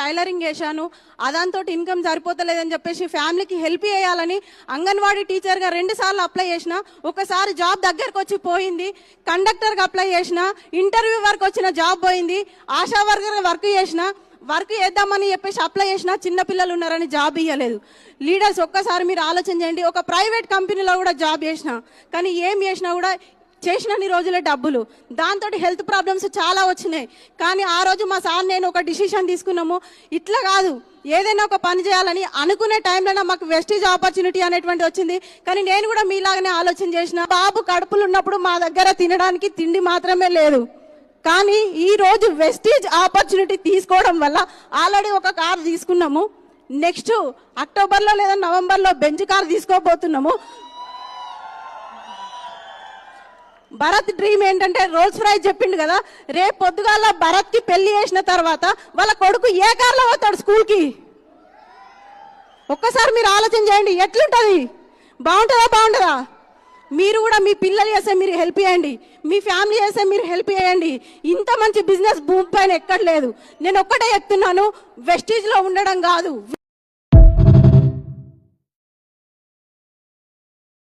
Tailoring చేశాను, అదాంతో income సరిపోతలేదని చెప్పేసి ఫ్యామిలీకి హెల్ప్ చేయాలని అంగన్వాడీ టీచర్గా 2 సార్లు అప్లై చేసిన. ఒకసారి జాబ్ దగ్గరకు వచ్చి పోయింది. కండక్టర్గా అప్లై చేసిన, ఇంటర్వ్యూ వరకు వచ్చిన జాబ్ పోయింది. ఆశా వర్కర్గా వర్క్ చేద్దామని చెప్పేసి అప్లై చేసిన, చిన్నపిల్లలు ఉన్నారని జాబ్ ఇవ్వలేదు. లీడర్స్ ఒక్కసారి మీరు ఆలోచన చేయండి. ఒక ప్రైవేట్ కంపెనీలో కూడా జాబ్ చేసిన, కానీ ఏం చేసినా కూడా చేసినన్ని రోజులే డబ్బులు. దాంతో హెల్త్ ప్రాబ్లమ్స్ చాలా వచ్చినాయి. కానీ ఆ రోజు మా సార్ నేను ఒక డిసిషన్ తీసుకున్నాము, ఇట్లా కాదు ఏదైనా ఒక పని చేయాలని. అనుకునే టైంలో మాకు వెస్టీజ్ ఆపర్చునిటీ అనేటువంటి వచ్చింది. కానీ నేను కూడా మీలాగానే ఆలోచన చేసిన. బాబు కడుపులు ఉన్నప్పుడు మా దగ్గర తినడానికి తిండి మాత్రమే లేదు. కానీ ఈ రోజు వెస్టీజ్ ఆపర్చునిటీ తీసుకోవడం వల్ల ఆల్రెడీ ఒక కార్ తీసుకున్నాము. నెక్స్ట్ అక్టోబర్లో లేదా నవంబర్లో బెంచ్ కార్ తీసుకోబోతున్నాము. భరత్ డ్రీమ్ ఏంటంటే రోల్స్ రాయ్స్ చెప్పిండు కదా, రేపు పొద్దుగాల భరత్ కి పెళ్లి చేసిన తర్వాత వాళ్ళ కొడుకు ఏ కార్లో పోతాడు స్కూల్కి? ఒక్కసారి మీరు ఆలోచన చేయండి, ఎట్లుంటది? బాగుంటుందా? మీరు కూడా మీ పిల్లలు చేస్తే మీరు హెల్ప్ చేయండి, మీ ఫ్యామిలీ చేస్తే మీరు హెల్ప్ చేయండి. ఇంత మంచి బిజినెస్ భూమి పైన ఎక్కడ లేదు. నేను ఒక్కటే చెప్తున్నాను, వెస్టీజ్ లో ఉండడం కాదు.